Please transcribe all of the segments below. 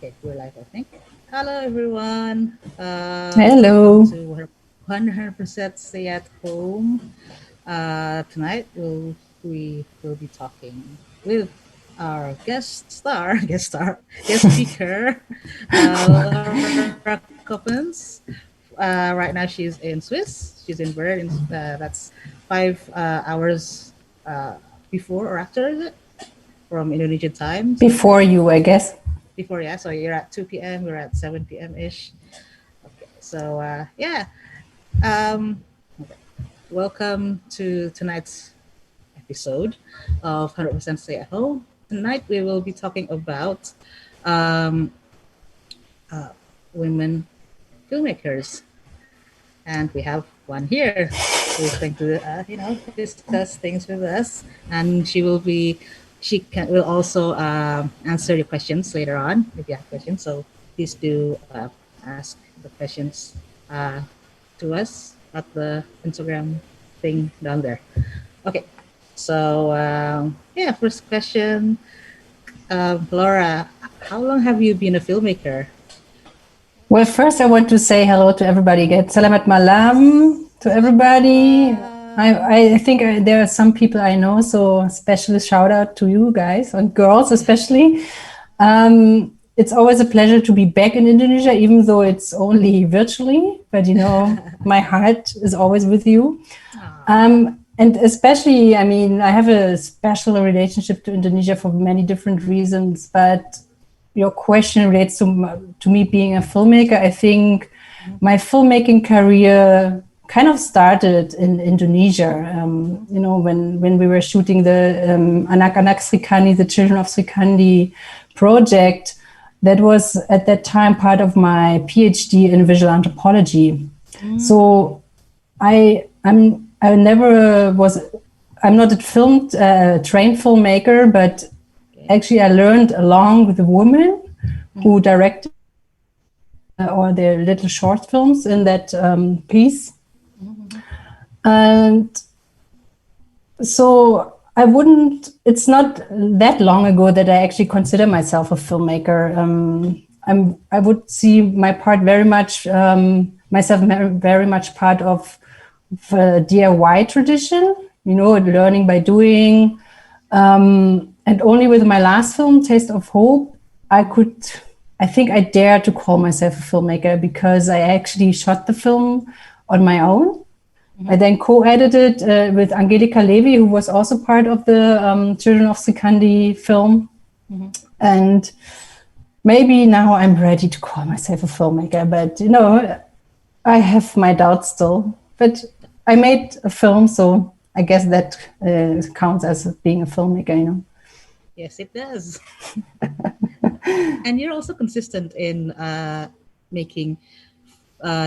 Okay, we're live, I think. Hello, everyone. Welcome Hello. to 100% Stay at Home. Tonight, we will be talking with our guest speaker, Laura Coppens. Right now, she's in Swiss. She's in Bern. That's 5 hours before or after, is it? From Indonesian time. So Before you, I guess. before, yeah. So you're at 2 p.m. We're at 7 p.m. ish. Okay. So yeah. Um, okay. Welcome to tonight's episode of 100% Stay at Home. Tonight we will be talking about um, uh, women filmmakers, and we have one here who's going to discuss things with us, and will also answer your questions later on if you have questions. So please do ask the questions uh, to us at the Instagram thing down there. Okay, so yeah, first question, Laura, how long have you been a filmmaker? Well, first I want to say hello to everybody again. Selamat malam to everybody. I think there are some people I know, so special shout out to you guys and girls especially. It's always a pleasure to be back in Indonesia, even though it's only virtually. But my heart is always with you. And especially, I mean, I have a special relationship to Indonesia for many different reasons. But your question relates to me being a filmmaker. I think my filmmaking career kind of started in Indonesia. When we were shooting the Anak-Anak Sri Kandi, the Children of Sri Kandi project, that was at that time part of my PhD in visual anthropology. So I'm not a trained filmmaker, but actually I learned along with the women who directed or their little short films in that piece. And so it's not that long ago that I actually consider myself a filmmaker. I would see my part very much, myself very much part of the DIY tradition, learning by doing. And only with my last film, Taste of Hope, I think I dare to call myself a filmmaker because I actually shot the film on my own. I then co-edited with Angelika Levi, who was also part of the Children of Sri Kandi film. And maybe now I'm ready to call myself a filmmaker, but I have my doubts still. But I made a film, so I guess that counts as being a filmmaker, Yes, it does. And you're also consistent in making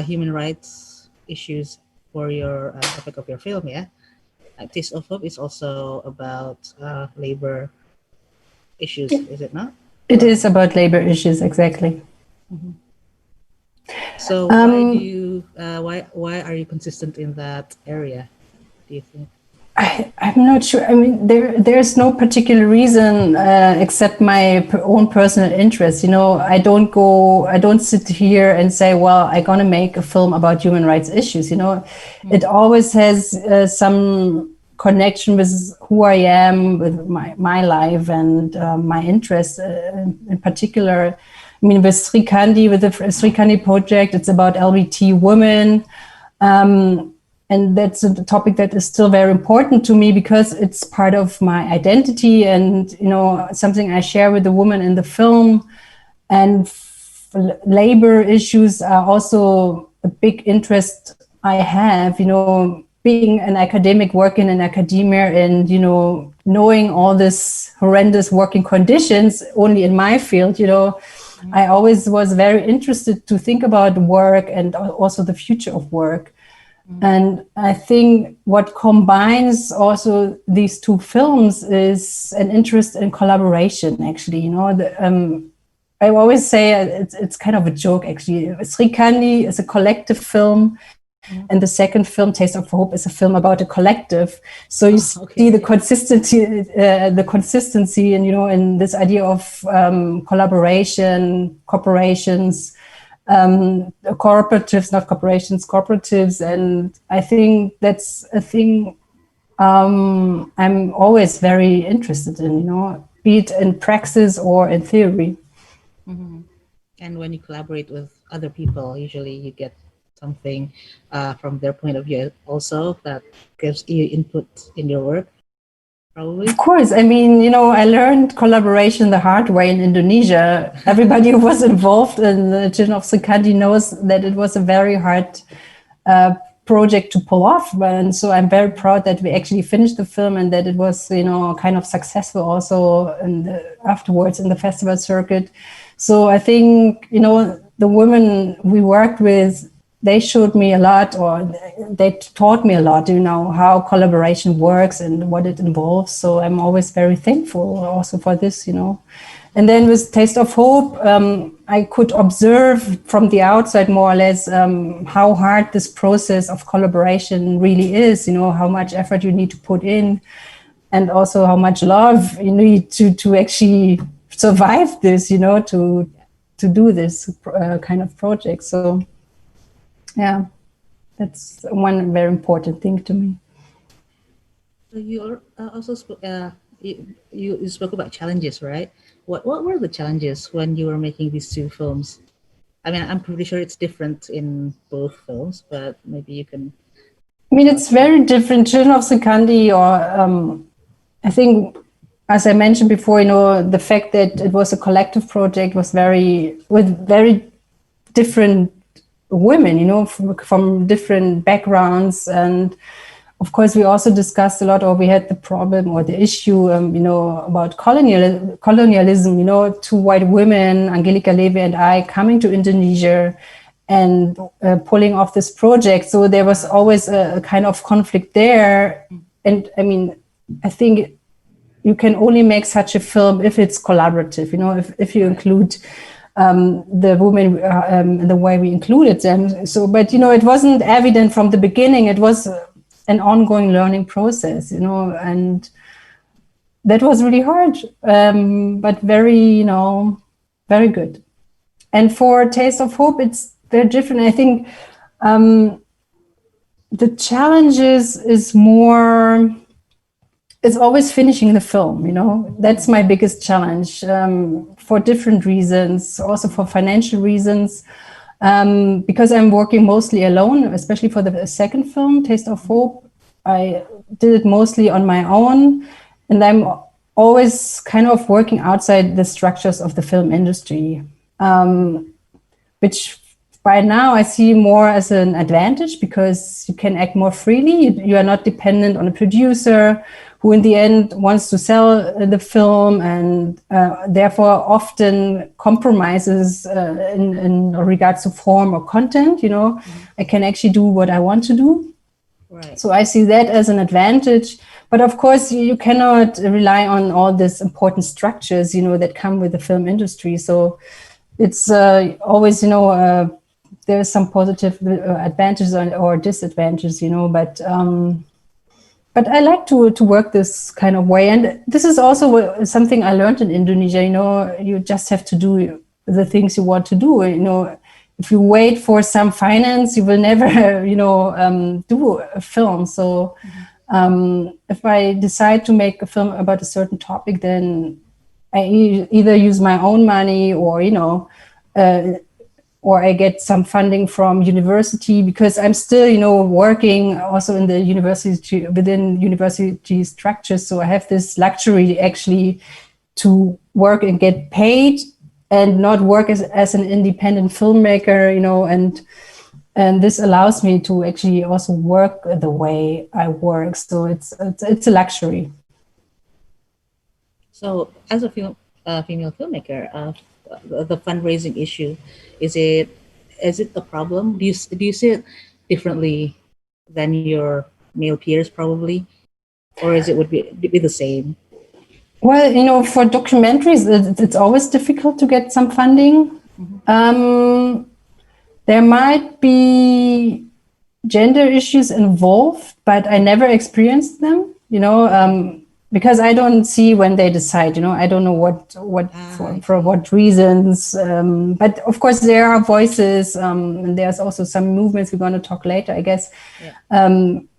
human rights issues for your topic of your film, yeah? Taste of Hope is also about labor issues, is it not? It is about labor issues, exactly. So why are you consistent in that area, do you think? I'm not sure. I mean, there's no particular reason except my own personal interest. I don't sit here and say, well, I'm going to make a film about human rights issues. It always has some connection with who I am, with my life and my interests in particular. I mean, with Sri Kandi, with the Sri Kandi project, it's about LGBT women. And that's a topic that is still very important to me because it's part of my identity and, something I share with the woman in the film. And labor issues are also a big interest I have, being an academic, working in academia and, knowing all this horrendous working conditions only in my field, I always was very interested to think about work and also the future of work. And I think what combines also these two films is an interest in collaboration, actually. I always say it's kind of a joke, actually. Sri Kandi is a collective film. And the second film, Taste of Hope, is a film about a collective. So you see the consistency, and in this idea of collaboration, corporations, cooperatives, not corporations, cooperatives. And I think that's a thing I'm always very interested in, be it in praxis or in theory. Mm-hmm. And when you collaborate with other people, usually you get something from their point of view also that gives you input in your work, probably. Of course. I mean, I learned collaboration the hard way in Indonesia. Everybody who was involved in the Children of Sukandi knows that it was a very hard project to pull off. And so I'm very proud that we actually finished the film and that it was, kind of successful also afterwards in the festival circuit. So I think, the women we worked with, they showed me a lot, or they taught me a lot, how collaboration works and what it involves. So I'm always very thankful also for this, And then with Taste of Hope, I could observe from the outside more or less how hard this process of collaboration really is, how much effort you need to put in, and also how much love you need to actually survive this, to do this kind of project. So, yeah, that's one very important thing to me. You also spoke. You spoke about challenges, right? What were the challenges when you were making these two films? I mean, I'm pretty sure it's different in both films, but maybe you can. I mean, it's very different. Children of Sukandi, or I think, as I mentioned before, the fact that it was a collective project was with very different women, from different backgrounds. And of course, we also discussed a lot, or we had the problem or the issue, about colonialism, two white women, Angelica Levy and I, coming to Indonesia and pulling off this project. So there was always a kind of conflict there. And I mean, I think you can only make such a film if it's collaborative, if you include the women the way we included them. So, but, it wasn't evident from the beginning. It was an ongoing learning process, and that was really hard, but very, very good. And for Taste of Hope, it's very different. I think the challenges is more, it's always finishing the film, that's my biggest challenge, for different reasons, also for financial reasons, because I'm working mostly alone, especially for the second film, Taste of Hope. I did it mostly on my own, and I'm always kind of working outside the structures of the film industry, which by now I see more as an advantage, because you can act more freely. You are not dependent on a producer who in the end wants to sell the film, and therefore often compromises in regards to form or content. I can actually do what I want to do. Right. So I see that as an advantage. But of course, you cannot rely on all these important structures, that come with the film industry. So it's always, there's some positive advantages or disadvantages, but I like to work this kind of way. And this is also something I learned in Indonesia. You just have to do the things you want to do. If you wait for some finance, you will never, do a film. So if I decide to make a film about a certain topic, then I either use my own money, or I get some funding from university, because I'm still, working also in the university, within university structures. So I have this luxury actually to work and get paid, and not work as an independent filmmaker, and this allows me to actually also work the way I work. So it's a luxury. So, as a female filmmaker, the fundraising issue, is it a problem? Do you see it differently than your male peers, probably, or would be the same? Well, for documentaries, it's always difficult to get some funding. There might be gender issues involved, but I never experienced them, because I don't see when they decide, I don't know for what reasons. But of course there are voices, and there's also some movements, we're going to talk later, I guess,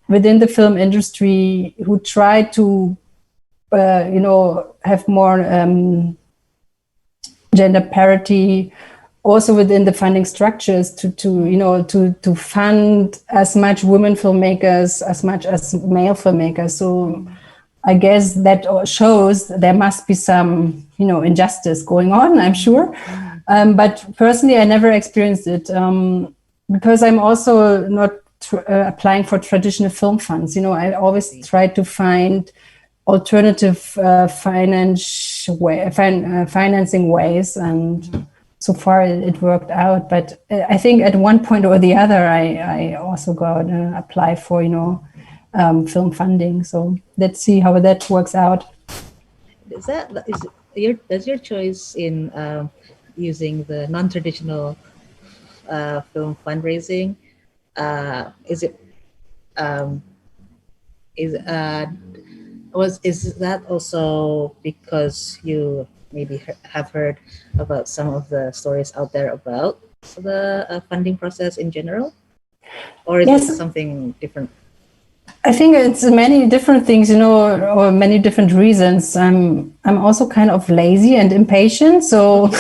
within the film industry who try to, have more gender parity also within the funding structures to fund as much women filmmakers as much as male filmmakers. So I guess that shows there must be some injustice going on, I'm sure. But personally I never experienced it, because I'm also not applying for traditional film funds. I always try to find alternative financing ways, and so far it worked out. But I think at one point or the other I also got to apply for film funding. So let's see how that works out. Does your choice in using the non-traditional film fundraising, is it is that also because you maybe have heard about some of the stories out there about the funding process in general, or is it something different? I think it's many different things, or many different reasons. I'm also kind of lazy and impatient, so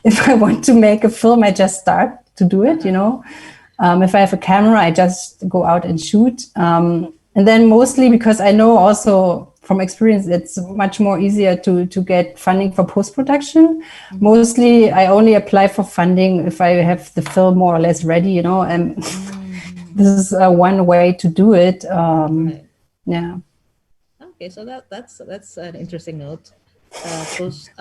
if I want to make a film, I just start to do it. If I have a camera, I just go out and shoot. And then mostly because I know also from experience, it's much more easier to get funding for post-production. Mostly I only apply for funding if I have the film more or less ready, and this is one way to do it. Right. Yeah. Okay, so that's an interesting note. Post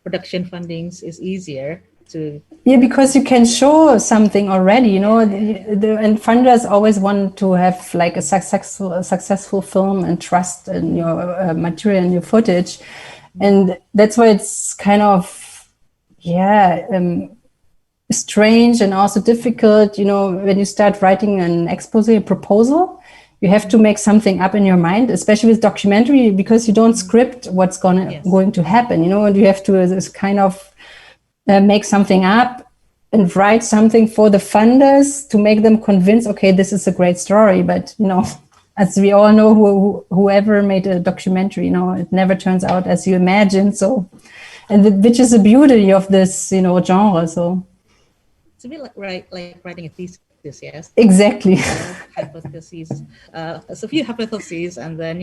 production fundings is easier to. Yeah, because you can show something already, and funders always want to have like a successful film and trust in your material and your footage. And that's why it's kind of, strange and also difficult, when you start writing an expose, a proposal, you have to make something up in your mind, especially with documentary, because you don't script what's going to happen, and you have to kind of make something up and write something for the funders to make them convinced, okay, this is a great story. But, as we all know, whoever made a documentary, it never turns out as you imagine. So, which is the beauty of this, genre. So it's a bit like writing a thesis, yes? Exactly. Hypotheses, a few hypotheses, and then,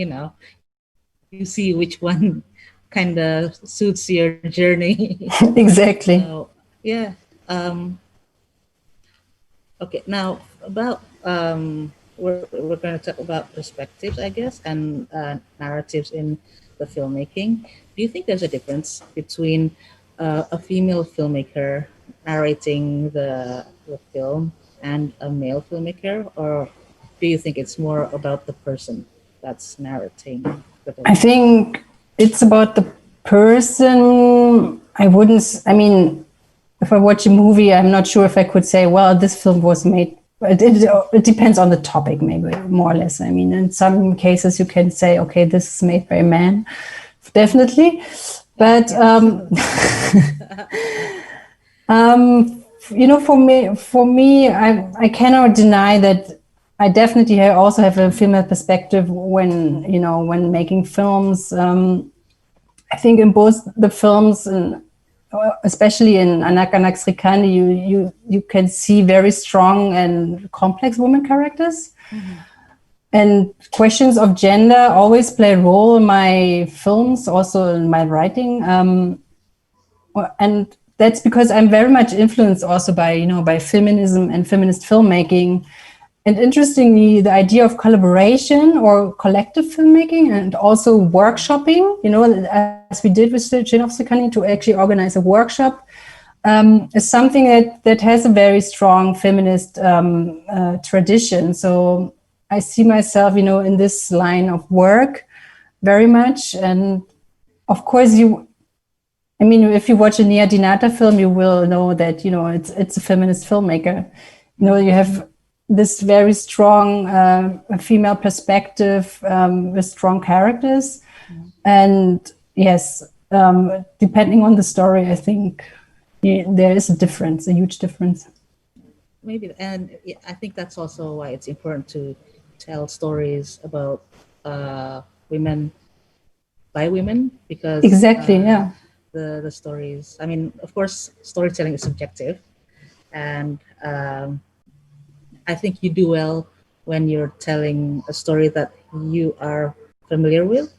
you see which one kind of suits your journey. Exactly. So, yeah. Okay, now about we're going to talk about perspectives, I guess, and narratives in the filmmaking. Do you think there's a difference between a female filmmaker narrating the film and a male filmmaker, or do you think it's more about the person that's narrating the film? I think it's about the person. I mean, if I watch a movie, I'm not sure if I could say, well, this film was made. It depends on the topic, maybe, more or less. I mean, in some cases, you can say, okay, this is made by a man, definitely. But, for me, I cannot deny that I definitely also have a female perspective when making films. I think in both the films, and especially in Anak Anak Sri Kandi, you can see very strong and complex women characters. Mm-hmm. And questions of gender always play a role in my films, also in my writing. And that's because I'm very much influenced also by feminism and feminist filmmaking. And interestingly, the idea of collaboration or collective filmmaking and also workshopping, as we did with Jane of Sri Kandi, to actually organize a workshop, is something that has a very strong feminist tradition. So I see myself, in this line of work very much. And of course, if you watch a Nia Dinata film, you will know that, it's a feminist filmmaker. You have this very strong female perspective with strong characters. And yes, depending on the story, I think there is a difference, a huge difference. Maybe, and I think that's also why it's important to tell stories about women by women, because Exactly, yeah. the stories, I mean, of course, storytelling is subjective, and I think you do well when you're telling a story that you are familiar with.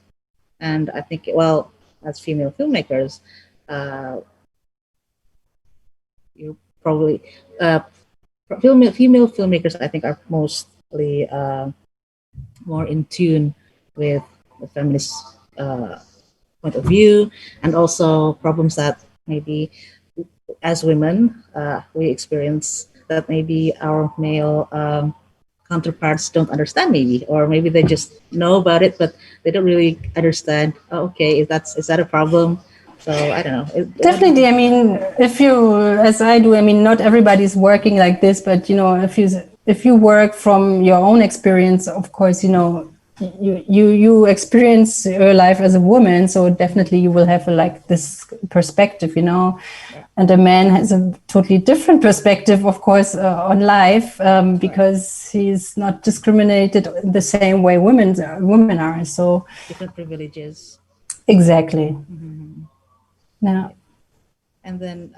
And I think, well, as female filmmakers, you're probably female filmmakers, I think, are mostly more in tune with the feminist point of view, and also problems that maybe as women we experience that maybe our male counterparts don't understand, maybe, or maybe they just know about it but they don't really understand. Oh, okay, is that a problem? So I don't know. Definitely. I mean, if you, as I do, I mean, not everybody's working like this, but you know, if you work from your own experience, of course, you know, you experience your life as a woman, so definitely you will have like this perspective, you know. And a man has a totally different perspective, of course, on life, because he's not discriminated the same way women are. So different privileges. exactly. Yeah. And then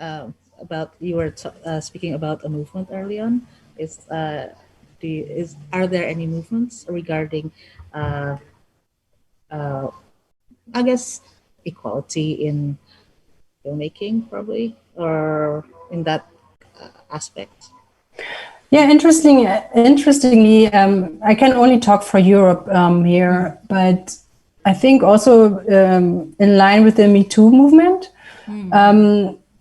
about, you were speaking about a movement early on. Is are there any movements regarding uh, uh, I guess equality in filmmaking, probably, or in that aspect? Yeah, interestingly, I can only talk for Europe here, but I think also in line with the Me Too movement,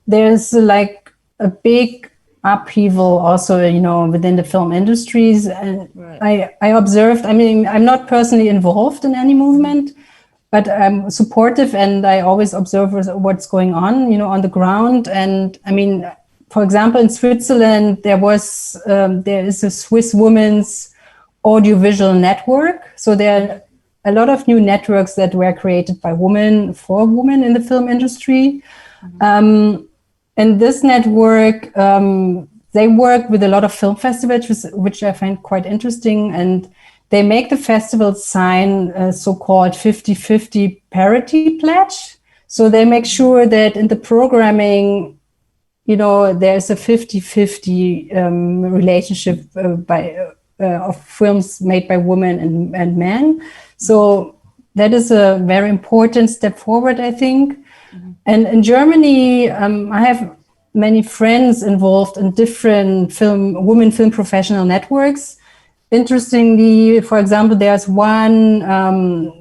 there's like a big upheaval also, you know, within the film industries. And Right. I observed, I mean, I'm not personally involved in any movement, but I'm supportive and I always observe what's going on, you know, on the ground. And I mean, for example, in Switzerland, there is a Swiss Women's Audiovisual Network. So there are a lot of new networks that were created by women for women in the film industry. And this network, they work with a lot of film festivals, which I find quite interesting. And they make the festivals sign a so-called 50-50 parity pledge. So they make sure that in the programming, you know, there's a 50-50 relationship of films made by women and men. So that is a very important step forward, I think. And in Germany, I have many friends involved in different women film professional networks. Interestingly, for example, there's one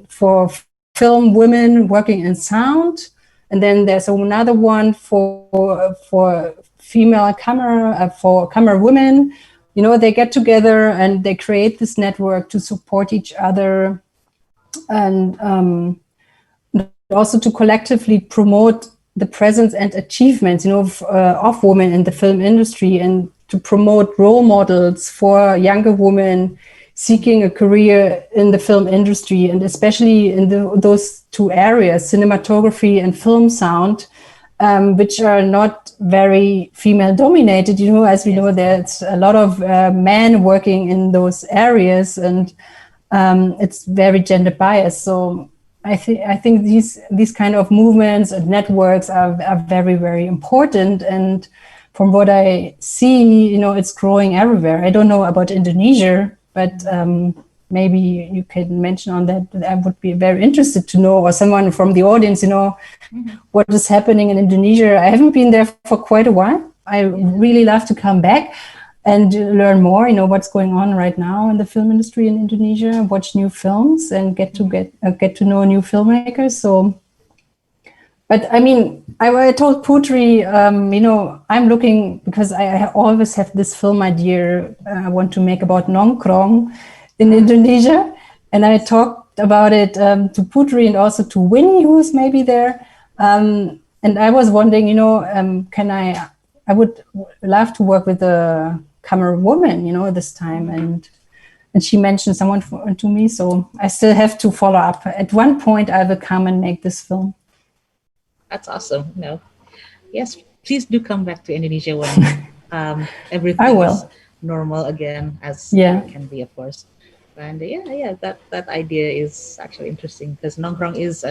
for film women working in sound, and then there's another one for female camera for camera women. You know, they get together and they create this network to support each other, and also to collectively promote the presence and achievements, you know, of women in the film industry, and to promote role models for younger women seeking a career in the film industry, and especially in those two areas, cinematography and film sound, which are not very female dominated. You know, as we know, there's a lot of men working in those areas, and it's very gender biased. So I think these kind of movements and networks are very, very important. And from what I see, you know, it's growing everywhere. I don't know about Indonesia, but maybe you can mention on that. I would be very interested to know, or someone from the audience, you know, what is happening in Indonesia. I haven't been there for quite a while. I really love to come back and learn more, you know, what's going on right now in the film industry in Indonesia, watch new films and get to know new filmmakers. So, but I mean, I told Putri, you know, I'm looking, because I always have this film idea I want to make about nongkrong in Indonesia. And I talked about it to Putri and also to Winnie, who's maybe there. And I was wondering, you know, I would love to work with the become a woman, this time. And she mentioned someone to me, so I still have to follow up. At one point, I will come and make this film. That's awesome. Yes, please do come back to Indonesia when everything is normal again, as it can be, of course. And that idea is actually interesting because nongkrong is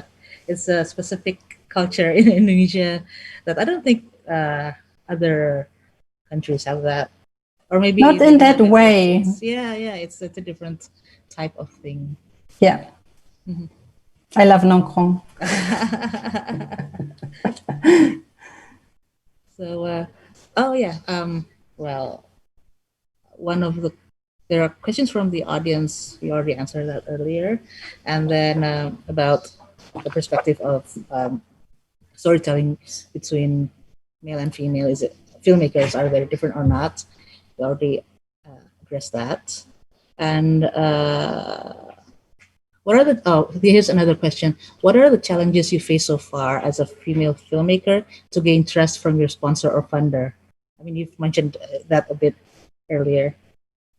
a specific culture in Indonesia that I don't think other countries have that, or maybe not in that way. It's a different type of thing. Yeah. Mm-hmm. I love nongkrong. So, well, there are questions from the audience. We already answered that earlier. And then about the perspective of storytelling between male and female. Is it filmmakers, are they different or not? We already addressed that. And here's another question. What are the challenges you face so far as a female filmmaker to gain trust from your sponsor or funder? I mean, you've mentioned that a bit earlier.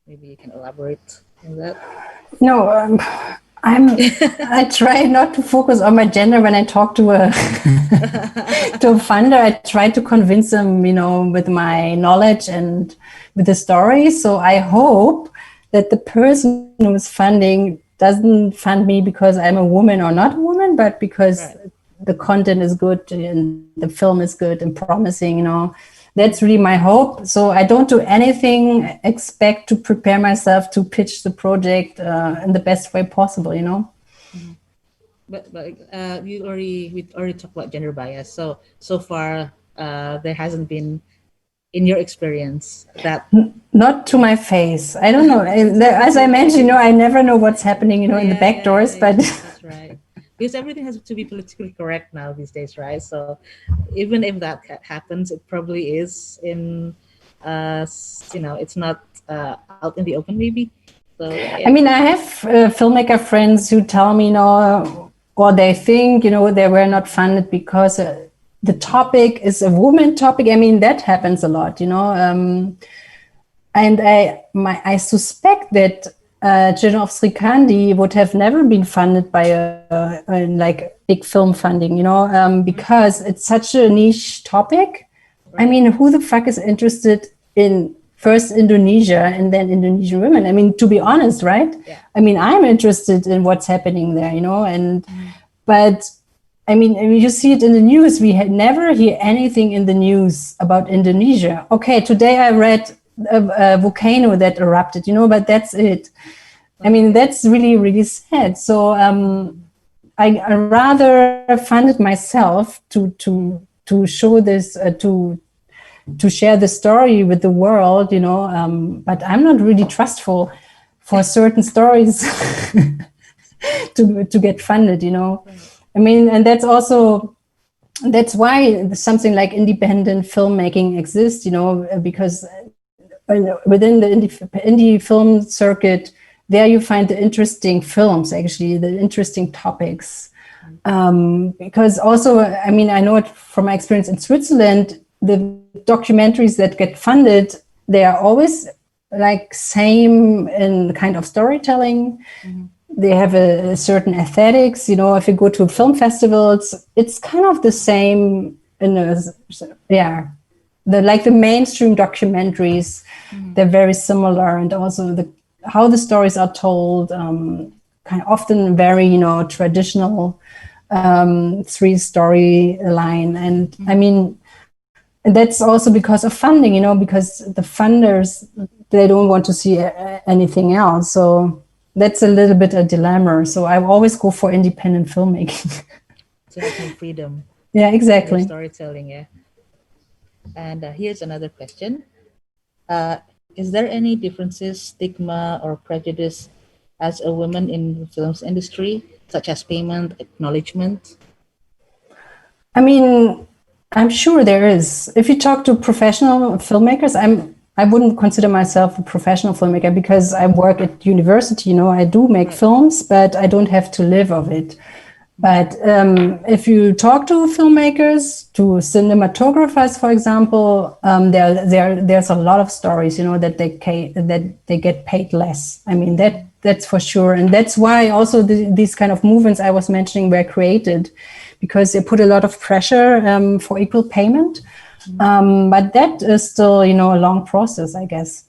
Maybe you can elaborate on that. No, I try not to focus on my gender when I talk to a funder. I try to convince them, with my knowledge and with the story. So I hope that the person who is funding doesn't fund me because I'm a woman or not a woman, but because the content is good and the film is good and promising, That's really my hope. So I don't do anything except to prepare myself to pitch the project in the best way possible, Mm-hmm. But we already talked about gender bias. So far, there hasn't been, in your experience, that not to my face. I don't know. As I mentioned, I never know what's happening, in the back doors. But that's right. Because everything has to be politically correct now these days, right? So even if that happens, it probably is in, it's not out in the open, maybe. So I mean, I have filmmaker friends who tell me, or they think, they were not funded because the topic is a woman topic. I mean, that happens a lot, and I suspect that Children of Srikandi would have never been funded by a big film funding, because it's such a niche topic. Right. I mean, who the fuck is interested in first Indonesia and then Indonesian women? I mean, to be honest, right? Yeah. I mean, I'm interested in what's happening there, but I mean, you see it in the news. We never hear anything in the news about Indonesia. Okay, today I read a volcano that erupted, but that's it. I mean, that's really, really sad. So I rather fund it myself to show this, to share the story with the world, but I'm not really trustful for certain stories to get funded, I mean, and that's why something like independent filmmaking exists, because within the indie film circuit, there you find the interesting films, actually, the interesting topics. Because also, I mean, I know it from my experience in Switzerland, the documentaries that get funded, they are always same in kind of storytelling. Mm-hmm. They have a certain aesthetics, if you go to film festivals, it's kind of the same the mainstream documentaries, they're very similar, and also how the stories are told, kind of often very, traditional 3-story line. And I mean, that's also because of funding, because the funders, they don't want to see anything else. So that's a little bit a dilemma. So I always go for independent filmmaking. To have some freedom. Yeah, exactly. Storytelling, yeah. And here's another question. Is there any differences, stigma, or prejudice as a woman in the films industry, such as payment, acknowledgement? I mean, I'm sure there is. If you talk to professional filmmakers, I wouldn't consider myself a professional filmmaker because I work at university, I do make films, but I don't have to live of it. But if you talk to filmmakers, to cinematographers, for example, there's a lot of stories, that they get paid less. I mean, that's for sure, and that's why also these kind of movements I was mentioning were created, because they put a lot of pressure for equal payment. But that is still, a long process, I guess.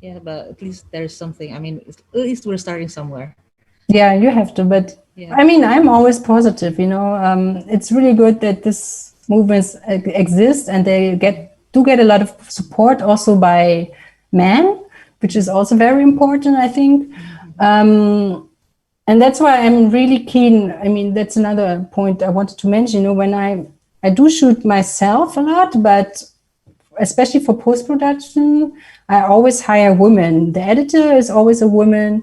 Yeah, but at least there's something. I mean, at least we're starting somewhere. Yeah, you have to. But Yeah. I mean, I'm always positive. It's really good that this movements exist, and they do get a lot of support also by men, which is also very important, I think. And that's why I'm really keen. I mean, that's another point I wanted to mention. When I do shoot myself a lot, but especially for post-production, I always hire women. The editor is always a woman.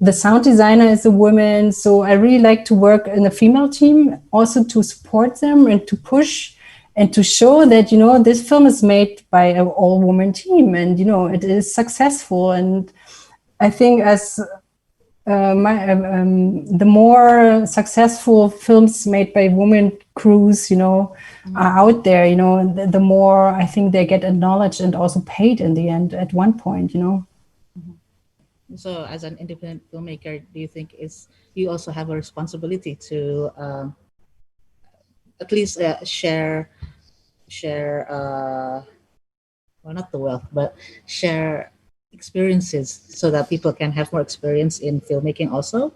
The sound designer is a woman. So I really like to work in a female team, also to support them and to push and to show that, this film is made by an all-woman team, and, it is successful. And I think as the more successful films made by women crews, are out there, the more I think they get acknowledged and also paid in the end at one point, So, as an independent filmmaker, do you think you also have a responsibility to at least share, well, not the wealth, but share experiences so that people can have more experience in filmmaking also?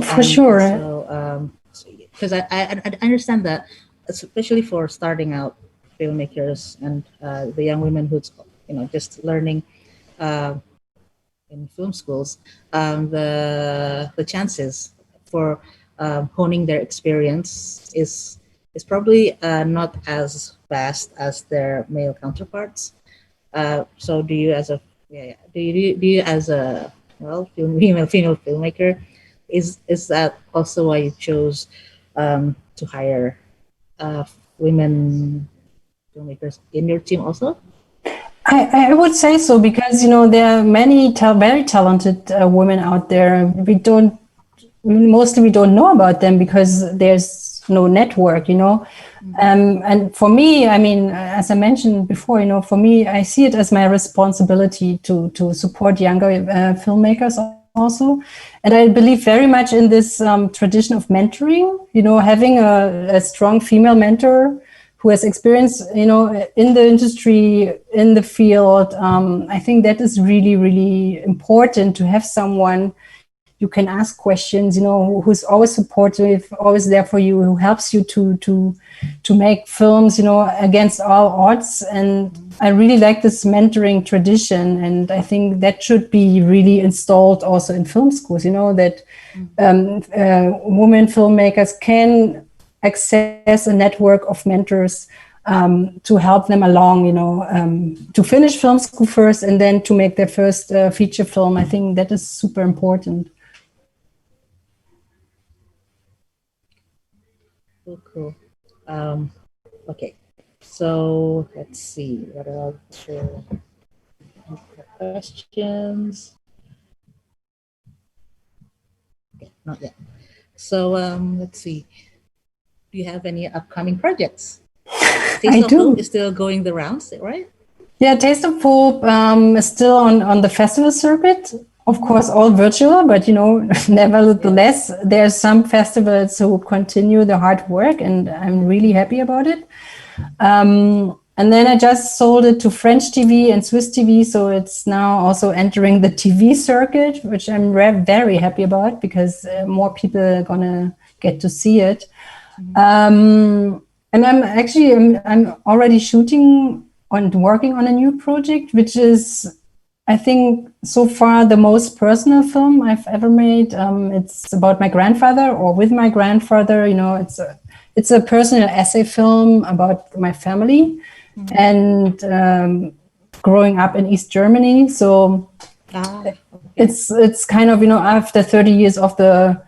For sure. So, because I understand that, especially for starting out filmmakers and the young women who's just learning in film schools, the chances for honing their experience is probably not as vast as their male counterparts. So do you as a female filmmaker, is that also why you chose to hire women filmmakers in your team also? I would say so, because there are many very talented women out there. Mostly we don't know about them because there's no network, and for me, I mean, as I mentioned before, for me, I see it as my responsibility to support younger filmmakers also. And I believe very much in this tradition of mentoring, having a strong female mentor who has experience, in the industry, in the field. I think that is really, really important, to have someone you can ask questions, who's always supportive, always there for you, who helps you to make films, against all odds. And I really like this mentoring tradition, and I think that should be really installed also in film schools. That women filmmakers can access a network of mentors to help them along, to finish film school first and then to make their first feature film. I think that is super important. Cool. Okay, so let's see what other questions. Okay, not yet. So let's see. Do you have any upcoming projects? Taste of Hope is still going the rounds, right? Yeah, Taste of Hope is still on the festival circuit. Of course, all virtual, but nevertheless, there's some festivals who continue the hard work, and I'm really happy about it. And then I just sold it to French TV and Swiss TV, so it's now also entering the TV circuit, which I'm very happy about, because more people are gonna get to see it. And I'm already shooting and working on a new project, which is, I think, so far the most personal film I've ever made. It's about my grandfather, or with my grandfather. It's a personal essay film about my family and growing up in East Germany. So it's kind of, after 30 years of the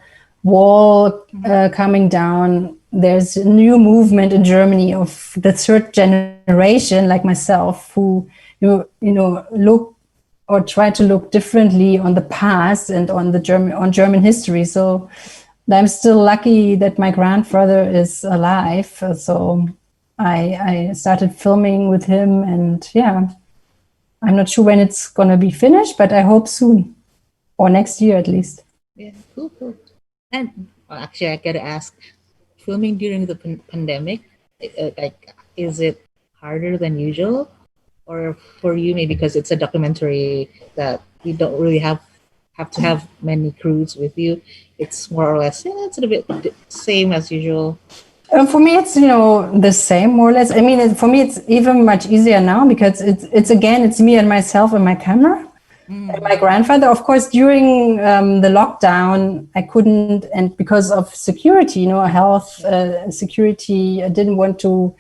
wall coming down, there's a new movement in Germany of the third generation, like myself, who look or try to look differently on the past and on German history. So I'm still lucky that my grandfather is alive. So I started filming with him, and yeah, I'm not sure when it's gonna be finished, but I hope soon or next year at least. Yeah, cool, cool. And actually, I gotta ask, filming during the pandemic, like, is it harder than usual, or for you maybe because it's a documentary that you don't really have to have many crews with you? It's more or less, yeah, it's a bit same as usual. For me, it's the same more or less. I mean, for me, it's even much easier now because it's again it's me and myself and my camera. And my grandfather, of course, during the lockdown, I couldn't, and because of security, health security, I didn't want to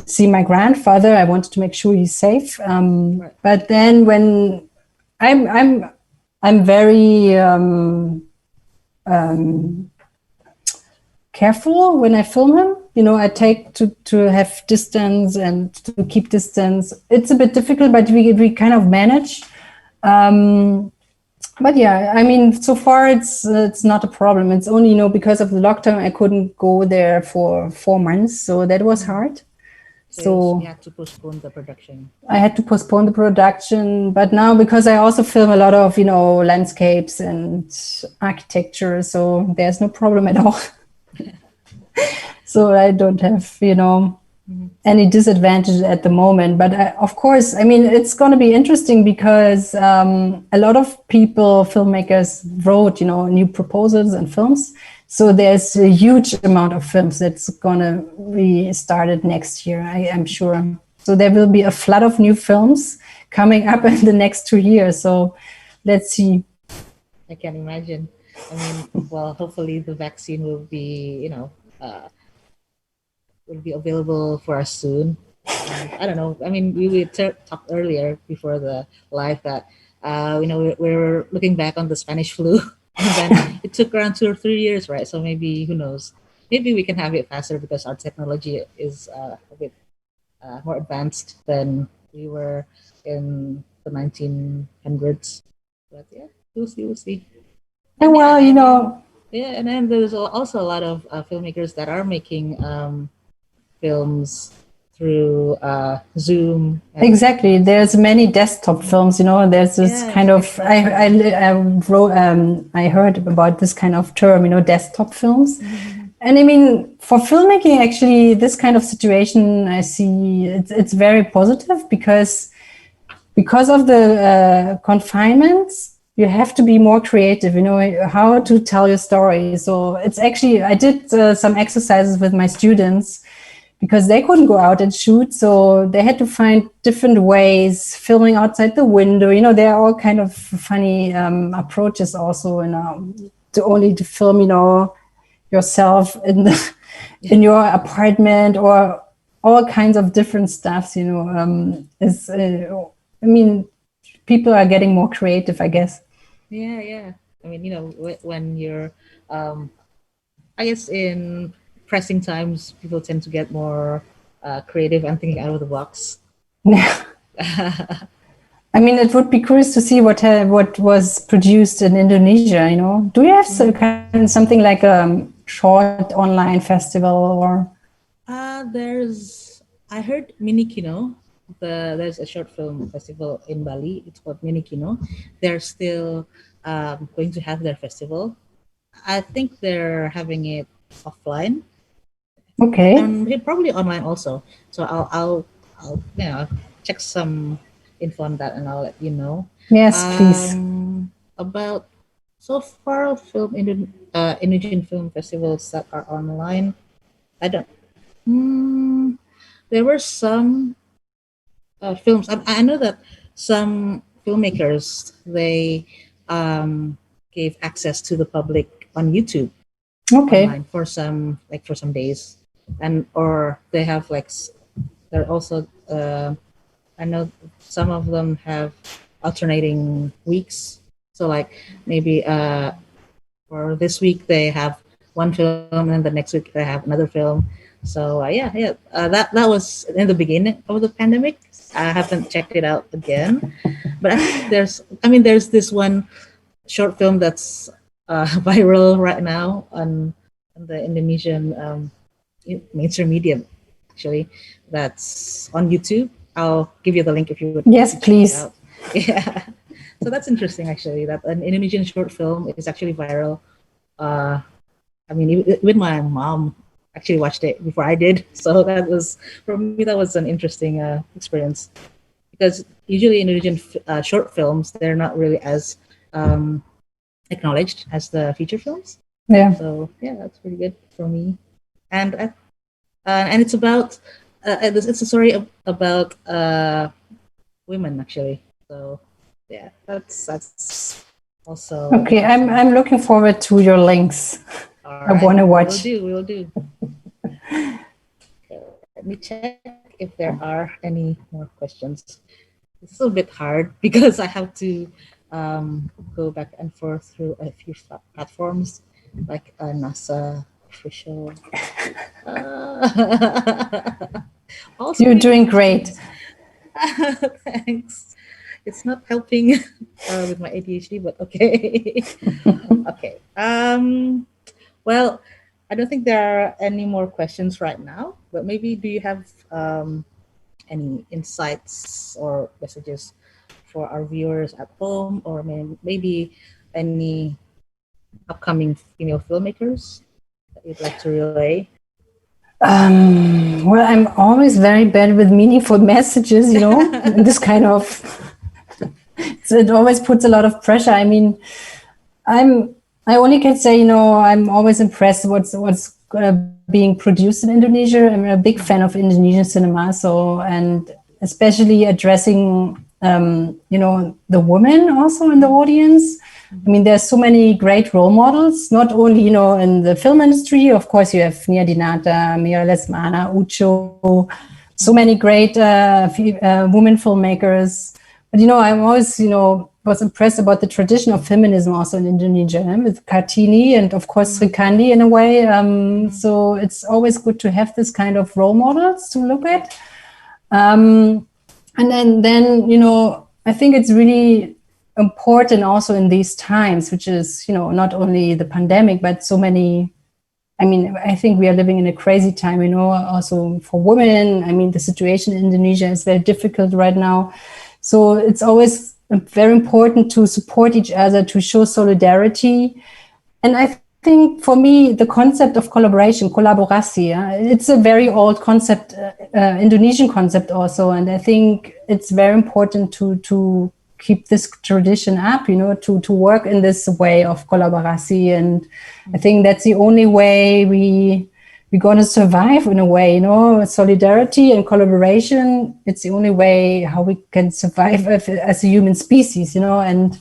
see my grandfather. I wanted to make sure he's safe. Right. But then when I'm very careful when I film him. I take to have distance and to keep distance. It's a bit difficult, but we kind of manage. But yeah, I mean, so far it's not a problem. It's only because of the lockdown I couldn't go there for 4 months, so that was hard. So So you had to postpone the production. I had to postpone the production, but now because I also film a lot of landscapes and architecture, so there's no problem at all. So I don't have any disadvantage at the moment. But of course, I mean, it's going to be interesting because a lot of people, filmmakers, wrote new proposals and films. So there's a huge amount of films that's going to be started next year, I'm sure. So there will be a flood of new films coming up in the next 2 years. So let's see. I can imagine. I mean, well, hopefully the vaccine will be available for us soon. And I don't know. I mean, we talked earlier before the live that we're looking back on the Spanish flu, and then it took around 2 or 3 years, right? So maybe who knows? Maybe we can have it faster because our technology is a bit more advanced than we were in the 1900s. But yeah, we'll see. We'll see. And And yeah, well, yeah, and then there's also a lot of filmmakers that are making films through Zoom. exactly. There's many desktop films. There's this Yeah, kind of I wrote I heard about this kind of term. Desktop films. And I mean, for filmmaking, actually, this kind of situation I see it's very positive because of the confinements. You have to be more creative. How to tell your story. So it's actually I did some exercises with my students, because they couldn't go out and shoot. So they had to find different ways, filming outside the window. There are all kind of funny approaches also, to film, yourself in your apartment, or all kinds of different stuffs, I mean, people are getting more creative, I guess. yeah, yeah. I mean, when you're, I guess in pressing times, people tend to get more creative and thinking out of the box. I mean, it would be curious to see what was produced in Indonesia. Do you have something like a short online festival or? I heard Mini Kino. There's a short film festival in Bali. It's called Mini Kino. They're still going to have their festival. I think they're having it offline Okay. and probably online also. So I'll check some info on that and I'll let you know. Yes, please. About so far Indonesian film festivals that are online. I don't. There were some films. I know that some filmmakers they gave access to the public on YouTube Okay. online for some days, and or they have they're also I know some of them have alternating weeks. So like maybe for this week they have one film, and the next week they have another film. So yeah, that was in the beginning of the pandemic. I haven't checked it out again, but I think there's this one short film that's viral right now on the Indonesian mainstream media, actually, that's on YouTube. I'll give you the link if you would like Yes, to check it please. out. Yeah. So that's interesting, actually, that an Indonesian short film is actually viral. Uh, I mean, even my mom actually watched it before I did. So that was, for me, that was an interesting experience, because usually Indonesian short films, they're not really as um, acknowledged as the feature films. Yeah. So yeah, that's pretty good for me. And it's about it's a story about women, actually. So yeah, that's also Okay, I'm interesting. I'm looking forward to your links. All I right, want to we will watch. do. We will do. Okay, let me check if there are any more questions. It's a bit hard because I have to go back and forth through a few platforms like NASA official. All so You're many doing great. questions. Thanks. It's not helping with my ADHD, but okay. Okay. Well, I don't think there are any more questions right now, but maybe do you have any insights or messages for our viewers at home, or maybe any upcoming female filmmakers that you'd like to relay? Well, I'm always very bad with meaningful messages, in this kind of, so it always puts a lot of pressure. I mean, I only can say, I'm always impressed what's being produced in Indonesia. I'm a big fan of Indonesian cinema, and especially addressing, the women also in the audience. I mean, there's so many great role models, not only, in the film industry. Of course, you have Nia Dinata, Mira Lesmana, Ucho, so many great women filmmakers. But, I'm always, was impressed about the tradition of feminism also in Indonesia, with Kartini and, of course, Sri Kandi in a way. So it's always good to have this kind of role models to look at. And then, I think it's really important also in these times, which is, not only the pandemic, but so many. I mean, I think we are living in a crazy time, also for women. I mean, the situation in Indonesia is very difficult right now. So it's always very important to support each other, to show solidarity. And I think for me, the concept of collaboration, kolaborasi, it's a very old concept, Indonesian concept also. And I think it's very important to keep this tradition up, to work in this way of collaborasi. And I think that's the only way we're going to survive in a way, solidarity and collaboration. It's the only way how we can survive as a human species, and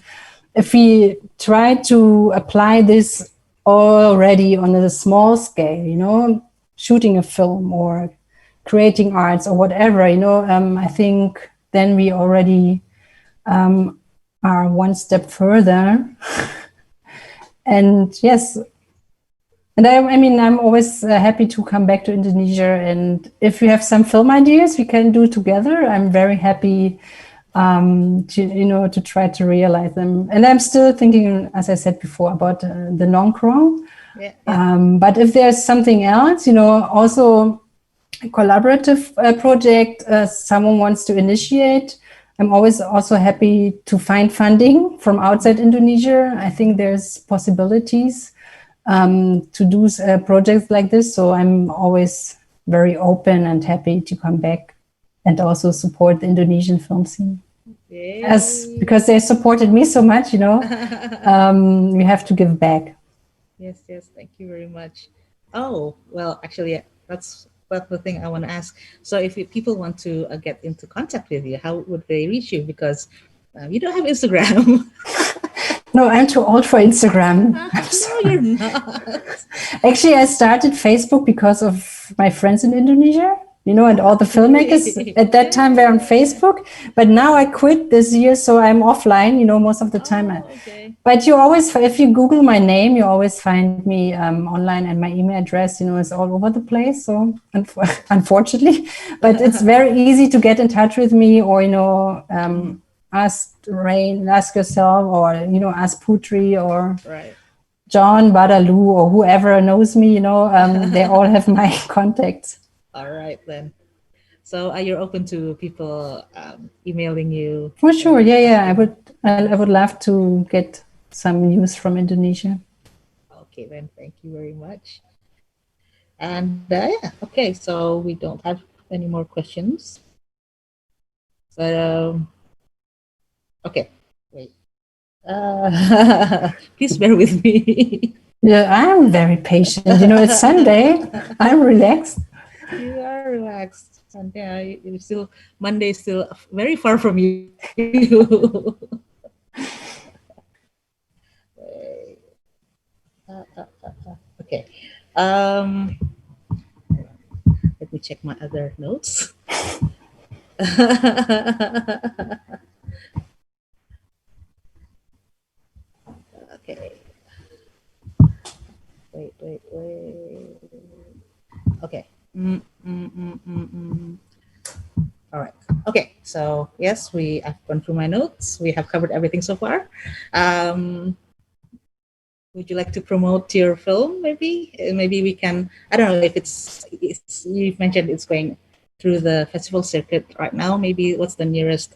if we try to apply this already on a small scale, shooting a film or creating arts or whatever, I think then we already are one step further. And yes, and I mean, I'm always happy to come back to Indonesia. And if you have some film ideas we can do together, I'm very happy to try to realize them. And I'm still thinking, as I said before, about the Nongkrong. Yeah. But if there's something else, also a collaborative project someone wants to initiate, I'm always also happy to find funding from outside Indonesia. I think there's possibilities to do projects like this. So I'm always very open and happy to come back and also support the Indonesian film scene. Because they supported me so much, you have to give back. Yes, thank you very much. Oh, well, actually, that's the thing I want to ask. So if people want to get into contact with you, how would they reach you? Because you don't have Instagram. No, I'm too old for Instagram. No, you're not. Actually, I started Facebook because of my friends in Indonesia, and all the filmmakers at that time were on Facebook. But now I quit this year, so I'm offline, most of the time. Okay. But you always, if you Google my name, you always find me online, and my email address, is all over the place. So unfortunately, but it's very easy to get in touch with me, or, ask Rain, ask yourself, or, ask Putri, or right. John, Badalu, or whoever knows me, you know, they all have my contacts. All right then. So you're open to people emailing you? For sure, yeah. I would love to get some news from Indonesia. Okay then, thank you very much. And yeah, okay, so we don't have any more questions. But okay, wait. Please bear with me. Yeah, I'm very patient. You know, it's Sunday. I'm relaxed. You are relaxed, and yeah, you still Monday is still very far from you. Okay. Let me check my other notes. Okay. Wait. Okay. All right. Okay. So yes, I've gone through my notes. We have covered everything so far. Would you like to promote your film? Maybe we can. I don't know if it's. You've mentioned it's going through the festival circuit right now. Maybe what's the nearest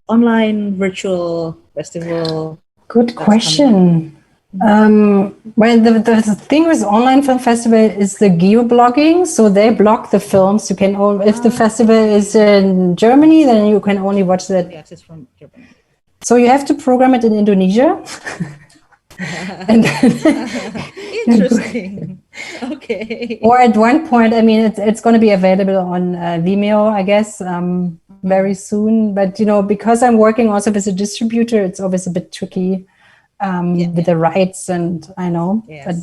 online virtual festival? Good question. Well, the thing with online film festival is the geo-blogging. So they block the films. You can only, if the festival is in Germany, then you can only watch that. The access from Germany. So you have to program it in Indonesia. Interesting. Okay. Or at one point, I mean, it's going to be available on Vimeo, I guess, very soon. But you know, because I'm working also with a distributor, it's always a bit tricky with the rights, and I know, but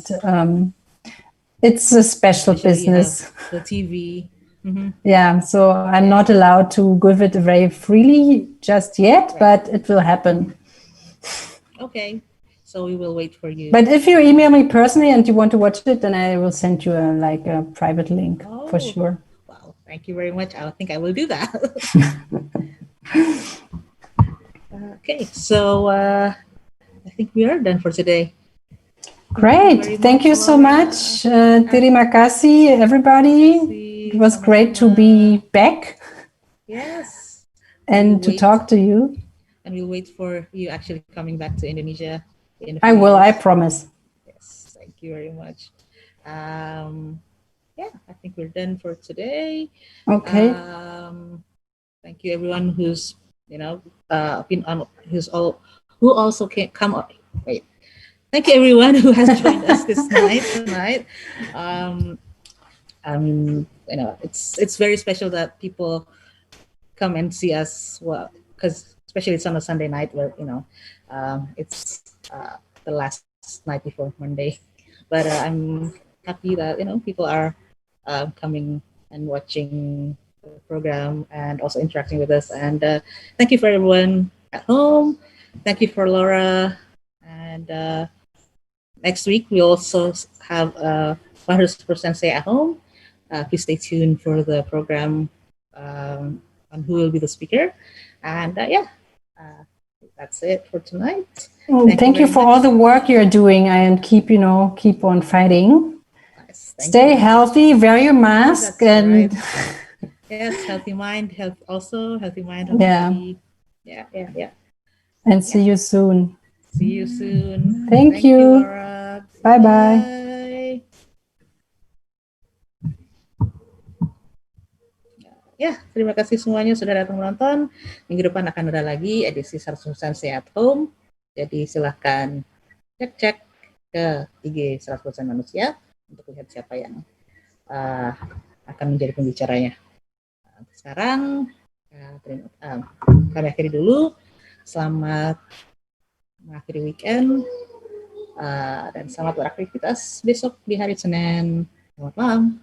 it's a special business. The TV. Yeah, so I'm not allowed to give it away freely just yet, but it will happen. Okay. So we will wait for you. But if you email me personally and you want to watch it, then I will send you a private link for sure. Wow, thank you very much. I think I will do that. Okay, so I think we are done for today. Great. Thank you so much. Terima kasih, everybody. It was great to be back. Yes. And to talk to you. And we'll wait for you actually coming back to Indonesia. I will, I promise. Yes, thank you very much. Yeah, I think we're done for today. Okay. Thank you everyone who's been on, who also can come on. Wait. Thank you everyone who has joined us tonight. It's very special that people come and see us. Well, because especially it's on a Sunday night where it's the last night before Monday. But I'm happy that people are coming and watching the program and also interacting with us. And thank you for everyone at home. Thank you for Laura. And next week we also have 100% Stay at Home. Please stay tuned for the program on who will be the speaker. And that's it for tonight. Thank you for all the work you're doing and keep on fighting. Yes, stay healthy, wear your mask, and yes, healthy mind, healthy mind, healthy body. Yeah. And see you soon. See you soon. Thank you. Laura. Bye. Ya, terima kasih semuanya sudah datang menonton. Minggu depan akan ada lagi edisi 100% Stay at Home. Jadi silahkan cek ke IG 100% Manusia untuk lihat siapa yang akan menjadi pembicaranya. Sekarang kami akhiri dulu. Selamat mengakhiri weekend dan selamat beraktivitas besok di hari Senin. Selamat malam.